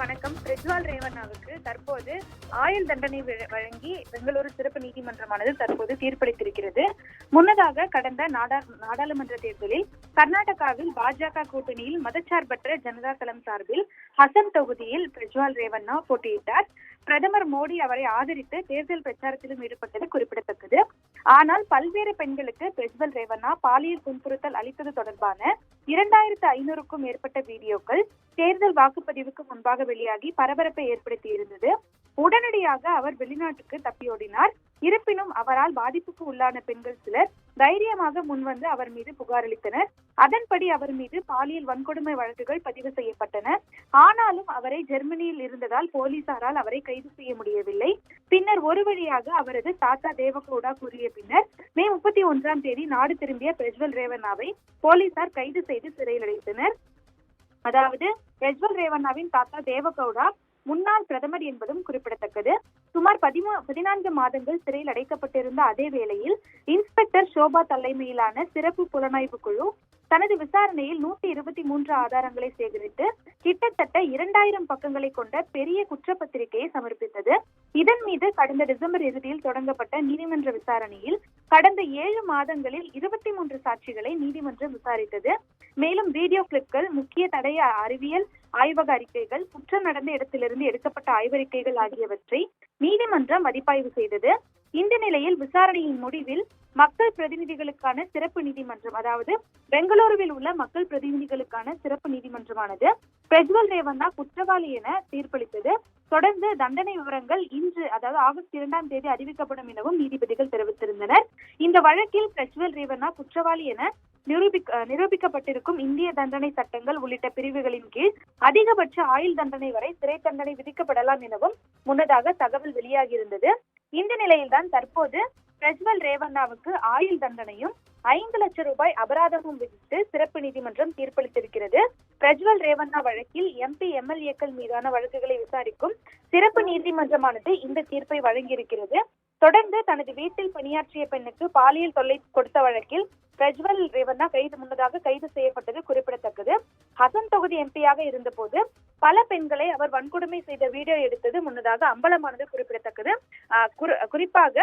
வணக்கம். பிரஜ்வால் ரேவண்ணாவுக்கு தற்போது ஆயுள் தண்டனை வழங்கி பெங்களூரு சிறப்பு நீதிமன்றமானது தற்போது தீர்ப்பளித்திருக்கிறது. முன்னதாக கடந்த நாடாளுமன்ற தேர்தலில் கர்நாடகாவில் பாஜக கூட்டணியில் மதச்சார்பற்ற ஜனதா தளம் சார்பில் ஹசன் தொகுதியில் பிரஜ்வால் ரேவண்ணா போட்டியிட்டார். பிரதமர் மோடி அவரை ஆதரித்து தேர்தல் பிரச்சாரத்திலும் ஈடுபட்டது குறிப்பிடத்தக்கது. ஆனால் பல்வேறு பெண்களுக்கு பிரஜ்வால் ரேவண்ணா பாலியல் துன்புறுத்தல் அளித்தது தொடர்பான 2500க்கும் மேற்பட்ட வீடியோக்கள் தேர்தல் வாக்குப்பதிவுக்கு முன்பாக வெளியாகி பரபரப்பை ஏற்படுத்தியிருந்தது. உடனடியாக அவர் வெளிநாட்டுக்கு தப்பியோடினார். இருப்பினும் அவரால் பாதிப்புக்கு உள்ளான பெண்கள் சிலர் தைரியமாக முன்வந்து அவர் மீது புகார் அளித்தனர். அதன்படி அவர் மீது பாலியல் வன்கொடுமை வழக்குகள் பதிவு செய்யப்பட்டன. ஆனாலும் அவரை ஜெர்மனியில் இருந்ததால் போலீசாரால் அவரை கைது செய்ய முடியவில்லை. பின்னர் ஒரு வழியாக அவரது தாத்தா தேவகவுடா கூறிய பின்னர் மே 31ஆம் தேதி நாடு திரும்பிய பிரஜ்வால் ரேவண்ணாவை போலீசார் கைது செய்து சிறையில் அடைத்தனர். அதாவது பிரஜ்வால் ரேவண்ணாவின் தாத்தா தேவகவுடா முன்னாள் பிரதமர் என்பதும் குறிப்பிடத்தக்கது. சுமார் 14 மாதங்கள் சிறையில் அடைக்கப்பட்டிருந்த அதே வேளையில் இன்ஸ்பெக்டர் ஷோபா தலைமையிலான சிறப்பு புலனாய்வு குழு தனது விசாரணையில் 123 ஆதாரங்களை சேகரித்து கிட்டத்தட்ட 2000 பக்கங்களை கொண்ட பெரிய குற்றப்பத்திரிகையை சமர்ப்பித்தது. இதன் மீது கடந்த டிசம்பர் இறுதியில் தொடங்கப்பட்ட நீதிமன்ற விசாரணையில் கடந்த 7 மாதங்களில் 23 சாட்சிகளை நீதிமன்றம் விசாரித்தது. மேலும் வீடியோ கிளிப்கள், முக்கிய தடய அறிவியல் ஆய்வக அறிக்கைகள், குற்றம் நடந்த இடத்திலிருந்து எடுக்கப்பட்ட ஆய்வறிக்கைகள் ஆகியவற்றை நீதிமன்றம் மதிப்பாய்வு செய்தது. இந்த நிலையில் விசாரணையின் முடிவில் மக்கள் பிரதிநிதிகளுக்கான சிறப்பு நீதிமன்றம், அதாவது பெங்களூருவில் உள்ள மக்கள் பிரதிநிதிகளுக்கான சிறப்பு நீதிமன்றமானது பிரஜ்வால் ரேவண்ணா குற்றவாளி என தீர்ப்பளித்தது. தொடர்ந்து தண்டனை விவரங்கள் இன்று, அதாவது ஆகஸ்ட் 2ஆம் தேதி அறிவிக்கப்படும் எனவும் நீதிபதிகள் தெரிவித்திருந்தனர். இந்த வழக்கில் பிரஜ்வால் ரேவண்ணா குற்றவாளி என நிரூபிக்கப்பட்டிருக்கும் இந்திய தண்டனை சட்டங்கள் உள்ளிட்ட பிரிவுகளின் கீழ் அதிகபட்ச ஆயுள் தண்டனை வரை சிறை தண்டனை விதிக்கப்படலாம் எனவும் முன்னதாக தகவல் வெளியாகியிருந்தது. இந்த நிலையில்தான் தற்போது பிரஜ்வால் ரேவண்ணாவுக்கு ஆயுள் தண்டனையும் 5 லட்சம் ரூபாய் அபராதமும் விதித்து சிறப்பு நீதிமன்றம் தீர்ப்பளித்திருக்கிறது. பிரஜ்வால் ரேவண்ணா வழக்கில் MP, MLA-க்கள் மீதான வழக்குகளை விசாரிக்கும் சிறப்பு நீதிமன்றமானது இந்த தீர்ப்பை வழங்கியிருக்கிறது. தொடர்ந்து தனது வீட்டில் பணியாற்றிய பெண்ணுக்கு பாலியல் தொல்லை கொடுத்த வழக்கில் பிரஜ்வால் ரேவண்ணா முன்னதாக கைது செய்யப்பட்டது குறிப்பிடத்தக்கது. ஹசன் தொகுதி MP-யாக இருந்தபோது பல பெண்களை அவர் வன்கொடுமை செய்த வீடியோ எடுத்தது முன்னதாக அம்பலமானது குறிப்பிடத்தக்கது. குறிப்பாக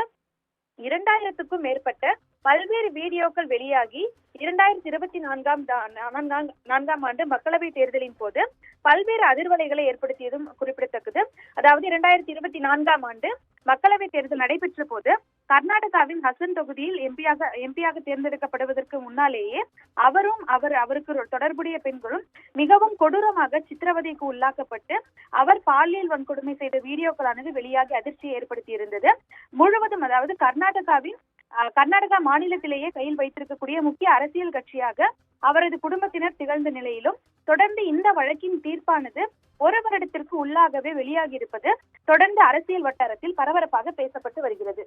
2000க்கும் மேற்பட்ட பல்வேறு வீடியோக்கள் வெளியாகி 2024ஆம் ஆண்டு மக்களவை தேர்தலின் போது பல்வேறு அதிர்வலைகளை ஏற்படுத்தியதும் குறிப்பிடத்தக்கது. அதாவது 2024ஆம் ஆண்டு மக்களவை தேர்தல் நடைபெற்ற போது கர்நாடகாவின் ஹசன் தொகுதியில் எம்பியாக தேர்ந்தெடுக்கப்படுவதற்கு முன்னாலேயே அவரும் அவருக்கு தொடர்புடைய பெண்களும் மிகவும் கொடூரமாக சித்திரவதைக்கு உள்ளாக்கப்பட்டு அவர் பாலியல் வன்கொடுமை செய்த வீடியோக்களானது வெளியாகி அதிர்ச்சியை ஏற்படுத்தி இருந்தது. முழுவதும், அதாவது கர்நாடகா மாநிலத்திலேயே கையில் வைத்திருக்கக்கூடிய முக்கிய அரசியல் கட்சியாக அவரது குடும்பத்தினர் திகழ்ந்த நிலையிலும் தொடர்ந்து இந்த வழக்கின் தீர்ப்பானது 1 வருடத்திற்கு உள்ளாகவே வெளியாகி இருப்பது தொடர்ந்து அரசியல் வட்டாரத்தில் பரபரப்பாக பேசப்பட்டு வருகிறது.